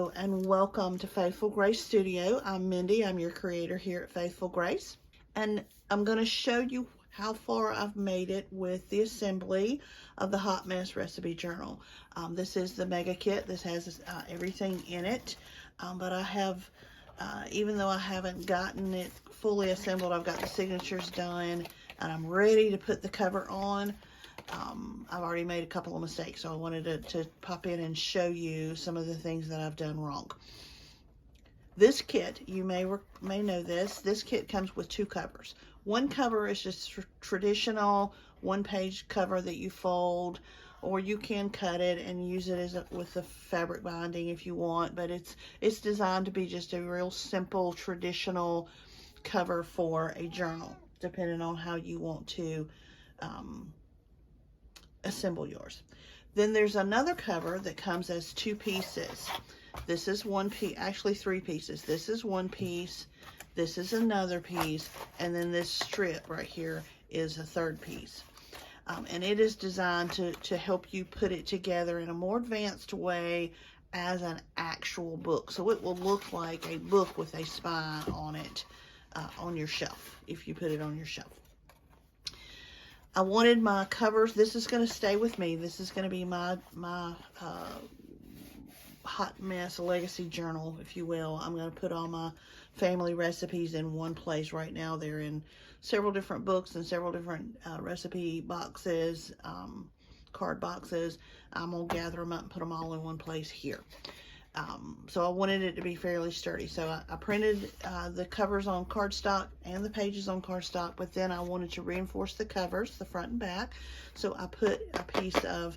Hello and welcome to Faithful Grace Studio. I'm Mindy. I'm your creator here at Faithful Grace. And I'm going to show you how far I've made it with the assembly of the Hot Mess Recipe Journal. This is the mega kit. This has everything in it. But I have, even though I haven't gotten it fully assembled, I've got the signatures done and I'm ready to put the cover on. I've already made a couple of mistakes, so I wanted to pop in and show you some of the things that I've done wrong. This kit, you may know this kit comes with two covers. One cover is just traditional one-page cover that you fold, or you can cut it and use it with the fabric binding if you want, but it's designed to be just a real simple traditional cover for a journal, depending on how you want to assemble yours. Then there's another cover that comes as two pieces. This is one piece, actually three pieces. This is one piece, this is another piece, and then this strip right here is a third piece. And it is designed to help you put it together in a more advanced way as an actual book. So it will look like a book with a spine on it on your shelf, if you put it on your shelf. I wanted my covers. This is going to stay with me. This is going to be my Hot Mess Legacy Journal, if you will. I'm going to put all my family recipes in one place right now. They're in several different books and several different recipe boxes, card boxes. I'm going to gather them up and put them all in one place here. So I wanted it to be fairly sturdy. So I printed the covers on cardstock and the pages on cardstock, but then I wanted to reinforce the covers, the front and back. So I put a piece of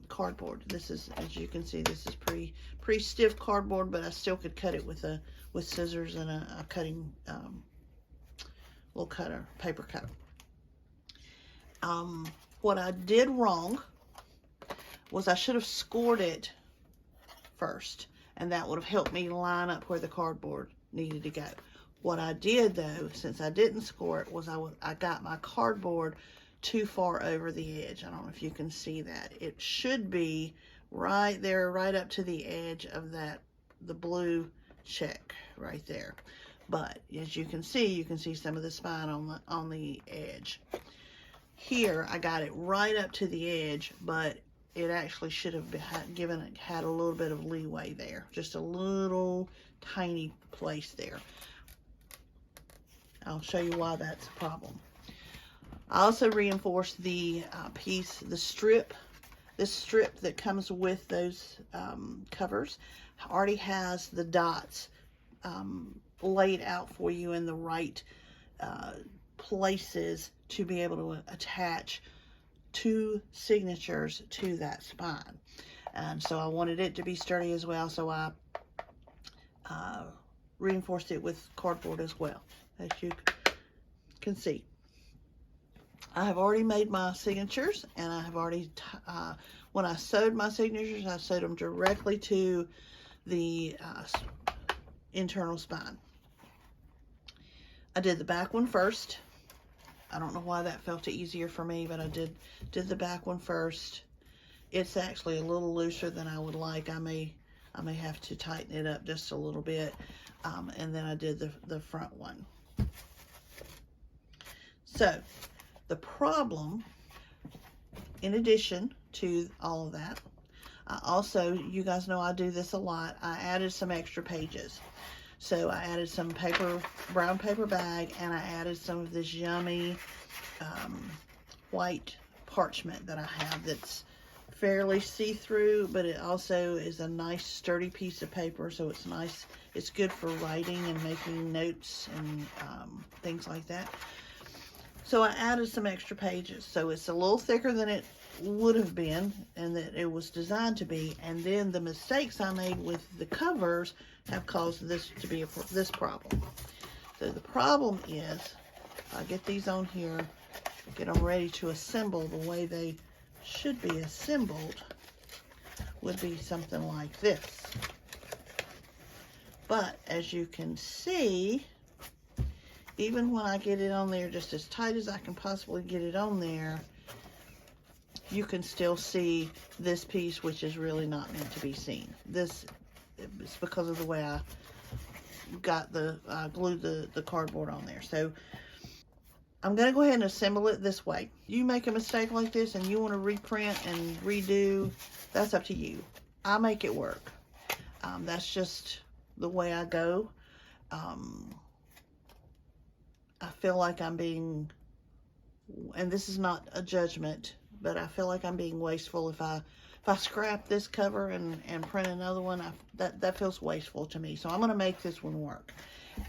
cardboard. This is, as you can see, this is pretty stiff cardboard, but I still could cut it with scissors and a cutting little cutter, paper cutter. What I did wrong was I should have scored it first, and that would have helped me line up where the cardboard needed to go. What I did though, since I didn't score it, was I got my cardboard too far over the edge. I don't know if you can see that. It should be right there, right up to the edge of the blue check right there. But as you can see some of the spine on the edge. Here I got it right up to the edge, but it actually should have had a little bit of leeway there, just a little tiny place there. I'll show you why that's a problem. I also reinforced the strip. This strip that comes with those covers already has the dots laid out for you in the right places to be able to attach two signatures to that spine. And so I wanted it to be sturdy as well, so I reinforced it with cardboard as well, as you can see. I have already made my signatures, and I have already when I sewed my signatures, I sewed them directly to the internal spine. I did the back one first. I don't know why that felt easier for me, but I did the back one first. It's actually a little looser than I would like. I may have to tighten it up just a little bit. And then I did the front one. So the problem, in addition to all of that, also, you guys know I do this a lot, I added some extra pages. So I added some brown paper bag, and I added some of this yummy white parchment that I have that's fairly see-through, but it also is a nice sturdy piece of paper, so it's nice. It's good for writing and making notes and things like that. So I added some extra pages, so it's a little thicker than it would have been and that it was designed to be. And then the mistakes I made with the covers have caused this to be this problem. So the problem is, if I get these on here, get them ready to assemble the way they should be assembled, would be something like this. But as you can see, even when I get it on there just as tight as I can possibly get it on there, you can still see this piece, which is really not meant to be seen. This it's because of the way I glued the cardboard on there. So I'm going to go ahead and assemble it this way. You make a mistake like this and you want to reprint and redo, that's up to you. I make it work. That's just the way I go. I feel like I'm being, and this is not a judgment, but I feel like I'm being wasteful if I scrap this cover and print another one. That feels wasteful to me. So I'm going to make this one work.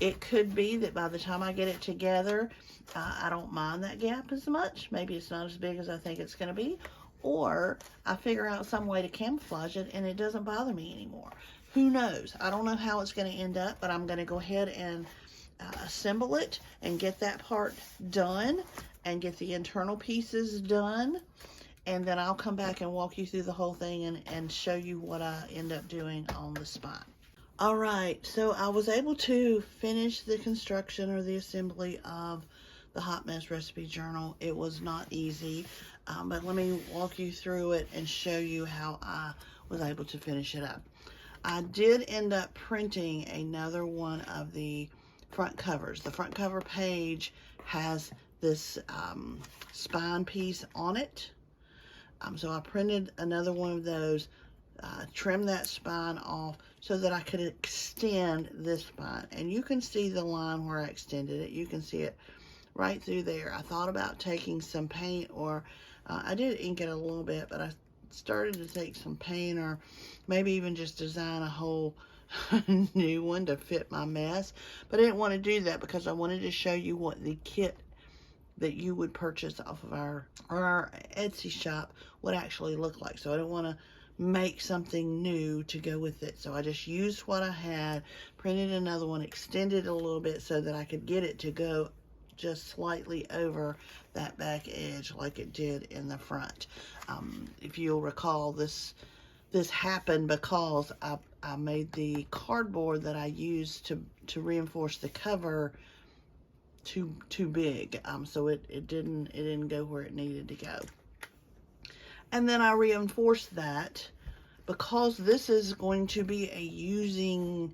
It could be that by the time I get it together, I don't mind that gap as much. Maybe it's not as big as I think it's going to be. Or I figure out some way to camouflage it and it doesn't bother me anymore. Who knows? I don't know how it's going to end up, but I'm going to go ahead and assemble it and get that part done and get the internal pieces done. And then I'll come back and walk you through the whole thing and show you what I end up doing on the spine. All right, so I was able to finish the construction or the assembly of the Hot Mess Recipe Journal. It was not easy, but let me walk you through it and show you how I was able to finish it up. I did end up printing another one of the front covers. The front cover page has this spine piece on it. So I printed another one of those, trimmed that spine off so that I could extend this spine. And you can see the line where I extended it. You can see it right through there. I thought about taking some paint, or I did ink it a little bit, but I started to take some paint, or maybe even just design a whole new one to fit my mess. But I didn't want to do that because I wanted to show you what the kit that you would purchase off of our Etsy shop would actually look like. So I don't want to make something new to go with it. So I just used what I had, printed another one, extended a little bit so that I could get it to go just slightly over that back edge like it did in the front. If you'll recall, this happened because I made the cardboard that I used to reinforce the cover too big, so it didn't go where it needed to go. And then I reinforced that because this is going to be a usable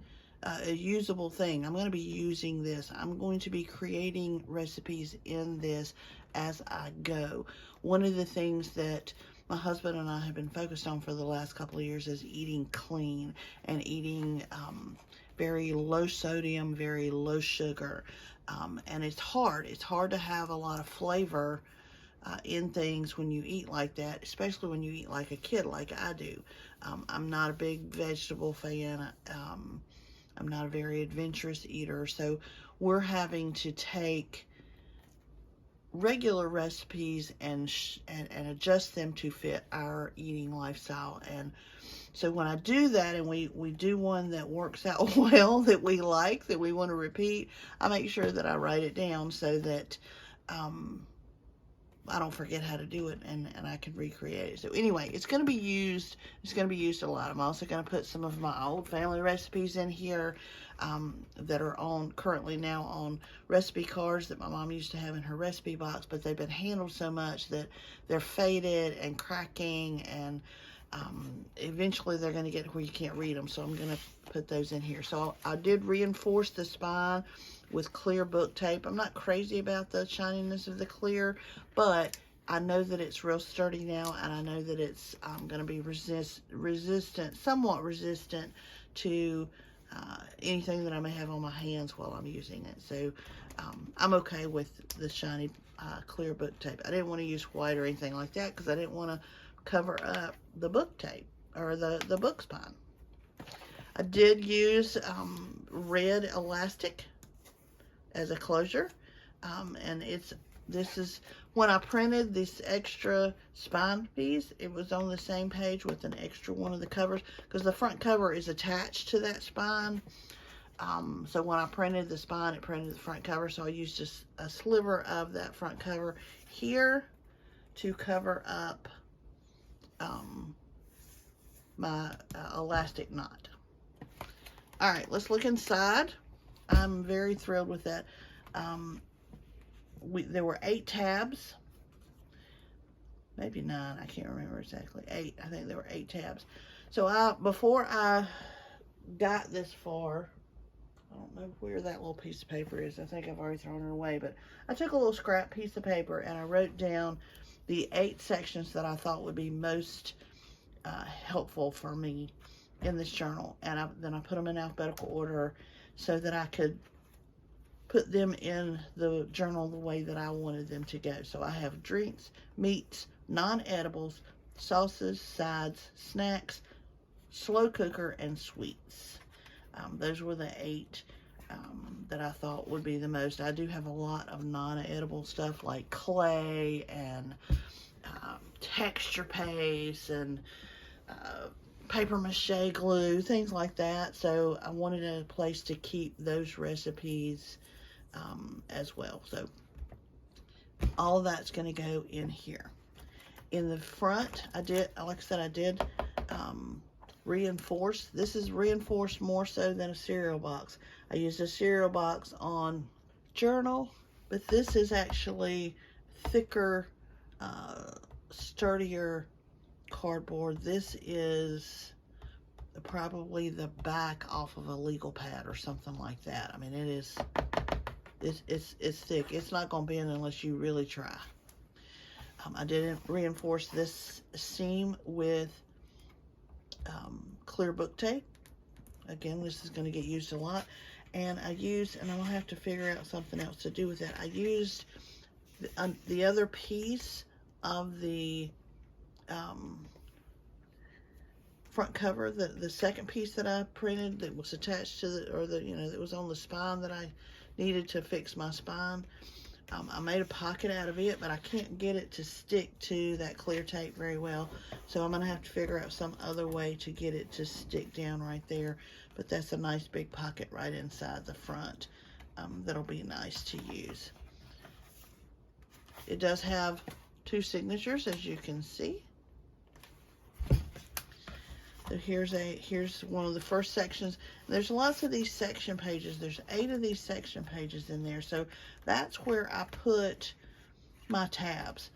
thing. I'm going to be using this. I'm going to be creating recipes in this as I go. One of the things that my husband and I have been focused on for the last couple of years is eating clean and eating very low sodium, very low sugar. And it's hard. It's hard to have a lot of flavor in things when you eat like that, especially when you eat like a kid like I do. I'm not a big vegetable fan. I'm not a very adventurous eater. So we're having to take regular recipes and adjust them to fit our eating lifestyle. And so when I do that and we do one that works out well, that we like, that we want to repeat, I make sure that I write it down so that I don't forget how to do it and I can recreate it. So anyway, it's going to be used. It's going to be used a lot. I'm also going to put some of my old family recipes in here that are currently now on recipe cards that my mom used to have in her recipe box, but they've been handled so much that they're faded and cracking, and eventually they're going to get where you can't read them. So I'm going to put those in here. So I did reinforce the spine with clear book tape. I'm not crazy about the shininess of the clear, but I know that it's real sturdy now, and I know that it's going to be somewhat resistant to anything that I may have on my hands while I'm using it. So I'm okay with the shiny clear book tape. I didn't want to use white or anything like that because I didn't want to cover up the book tape or the book spine. I did use red elastic as a closure, and this is when I printed this extra spine piece, it was on the same page with an extra one of the covers because the front cover is attached to that spine. So when I printed the spine, it printed the front cover, so I used just a sliver of that front cover here to cover up my elastic knot. All right, let's look inside. I'm very thrilled with that. There were 8 tabs, maybe 9, I can't remember exactly. 8, I think there were 8 tabs. So before I got this far. I don't know where that little piece of paper is. I think I've already thrown it away, but I took a little scrap piece of paper and I wrote down the 8 sections that I thought would be most helpful for me in this journal, and then I put them in alphabetical order so that I could put them in the journal the way that I wanted them to go. So I have drinks, meats, non-edibles, sauces, sides, snacks, slow cooker, and sweets. Those were the 8 that I thought would be the most. I do have a lot of non-edible stuff like clay and texture paste and paper mache glue, things like that. So I wanted a place to keep those recipes as well. So all of that's going to go in here. In the front, I did, like I said, I did reinforce. This is reinforced more so than a cereal box. I used a cereal box on journal, but this is actually thicker, sturdier cardboard. This is probably the back off of a legal pad or something like that. I mean, it's thick. It's not going to bend unless you really try. I did reinforce this seam with clear book tape. Again, this is going to get used a lot. And I used, and I'm going to have to figure out something else to do with it. I used the other piece of the front cover, the second piece that I printed that was attached to that was on the spine that I needed to fix my spine. I made a pocket out of it, but I can't get it to stick to that clear tape very well. So I'm going to have to figure out some other way to get it to stick down right there. But that's a nice big pocket right inside the front. That'll be nice to use. It does have 2 signatures, as you can see. So here's one of the first sections. There's lots of these section pages. There's 8 of these section pages in there. So that's where I put my tabs.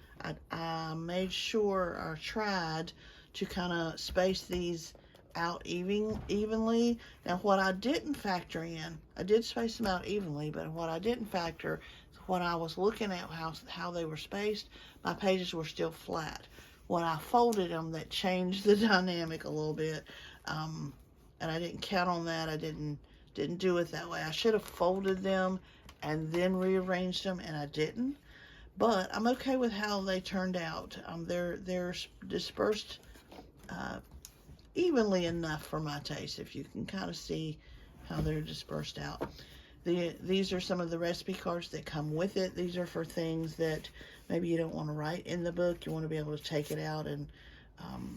I made sure, or tried to kind of space these out evenly. Now what I didn't factor in, I did space them out evenly, but what I didn't factor, when I was looking at how they were spaced, my pages were still flat. When I folded them, that changed the dynamic a little bit, and I didn't count on that. I didn't do it that way. I should have folded them and then rearranged them, and I didn't. But I'm okay with how they turned out. They're dispersed evenly enough for my taste, if you can kind of see how they're dispersed out. These are some of the recipe cards that come with it. These are for things that maybe you don't want to write in the book. You want to be able to take it out and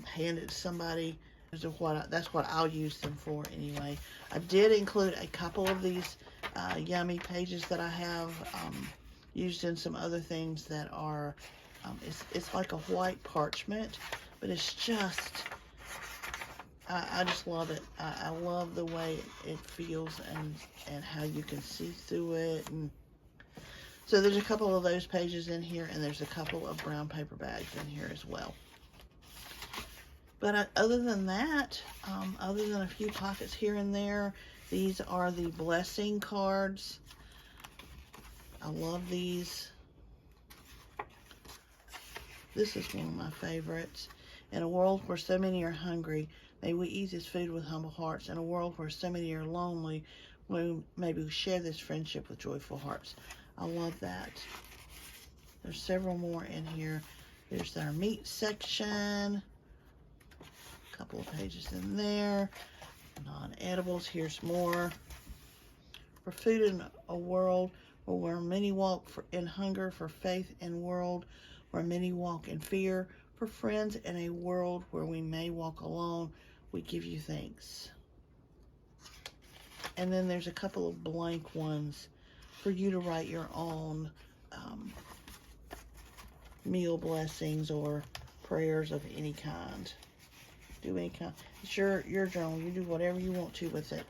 hand it to somebody. That's what I'll use them for anyway. I did include a couple of these yummy pages that I have used in some other things that are, it's like a white parchment, but it's just, I just love it. I love the way it feels and how you can see through it. And so there's a couple of those pages in here, and there's a couple of brown paper bags in here as well. But other than that, other than a few pockets here and there, these are the blessing cards. I love these. This is one of my favorites. In a world where so many are hungry, may we eat this food with humble hearts. In a world where so many are lonely, maybe we share this friendship with joyful hearts. I love that. There's several more in here. There's our meat section. A couple of pages in there. Non-edibles. Here's more. For food in a world where many walk in hunger, for faith in world where many walk in fear, for friends in a world where we may walk alone, we give you thanks. And then there's a couple of blank ones for you to write your own meal blessings or prayers of any kind. Do any kind. It's your journal. You do whatever you want to with it.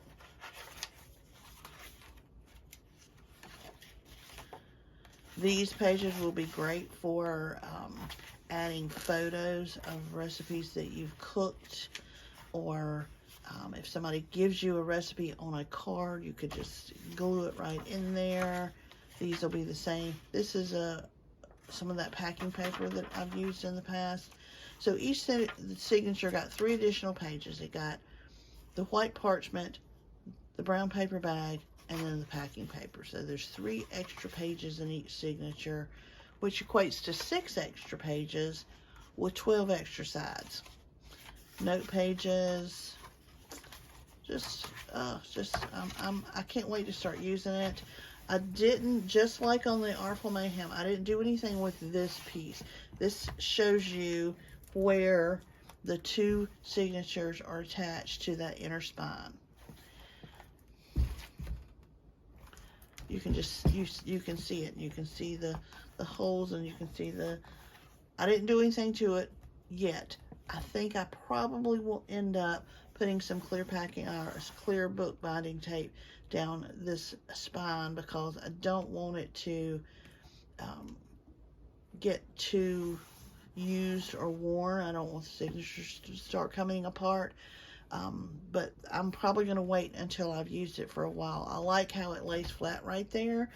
These pages will be great for adding photos of recipes that you've cooked, or If somebody gives you a recipe on a card, you could just glue it right in there. These will be the same. This is some of that packing paper that I've used in the past. So each signature got 3 additional pages. It got the white parchment, the brown paper bag, and then the packing paper. So there's 3 extra pages in each signature, which equates to 6 extra pages with 12 extra sides. Note pages. I can't wait to start using it. I didn't, just like on the Artful Mayhem, I didn't do anything with this piece. This shows you where the 2 signatures are attached to that inner spine. You can just, you can see it. You can see the holes, and you can see I didn't do anything to it yet. I think I probably will end up putting some clear packing or clear book binding tape down this spine, because I don't want it to get too used or worn. I don't want the signatures to start coming apart. But I'm probably going to wait until I've used it for a while. I like how it lays flat right there,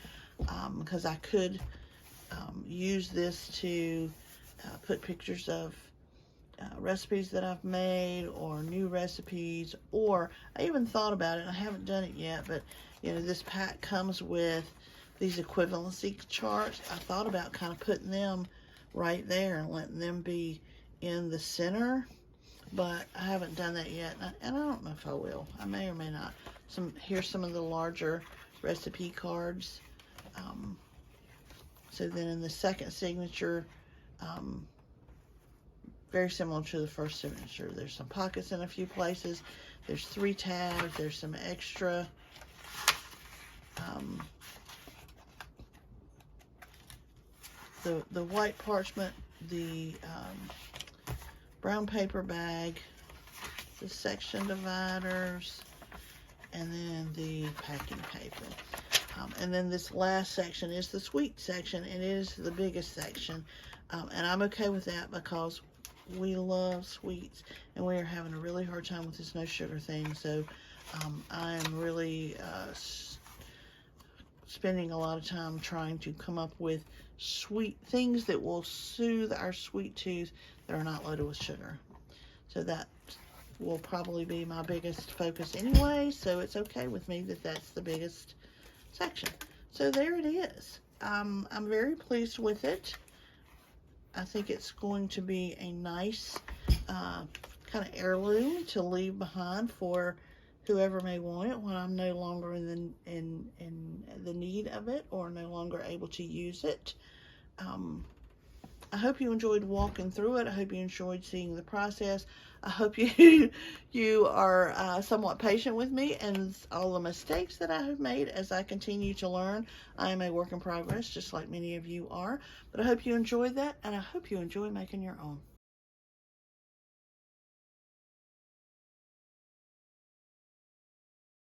because I could use this to put pictures of recipes that I've made, or new recipes, or I even thought about it. I haven't done it yet, but you know, this pack comes with these equivalency charts. I thought about kind of putting them right there and letting them be in the center, but I haven't done that yet, and I don't know if I will. I may or may not. Here's some of the larger recipe cards. So then in the second signature, very similar to the first signature, there's some pockets in a few places. There's 3 tabs. There's some extra the white parchment, the brown paper bag, the section dividers, and then the packing paper. And then this last section is the sweet section, and it is the biggest section. And I'm okay with that, because we love sweets, and we are having a really hard time with this no sugar thing. So I am really spending a lot of time trying to come up with sweet things that will soothe our sweet tooth that are not loaded with sugar. So that will probably be my biggest focus anyway, so it's okay with me that that's the biggest section. So there it is. I'm very pleased with it. I think it's going to be a nice kind of heirloom to leave behind for whoever may want it when I'm no longer in the need of it, or no longer able to use it. I hope you enjoyed walking through it. I hope you enjoyed seeing the process. I hope you are somewhat patient with me and all the mistakes that I have made as I continue to learn. I am a work in progress, just like many of you are. But I hope you enjoyed that, and I hope you enjoy making your own.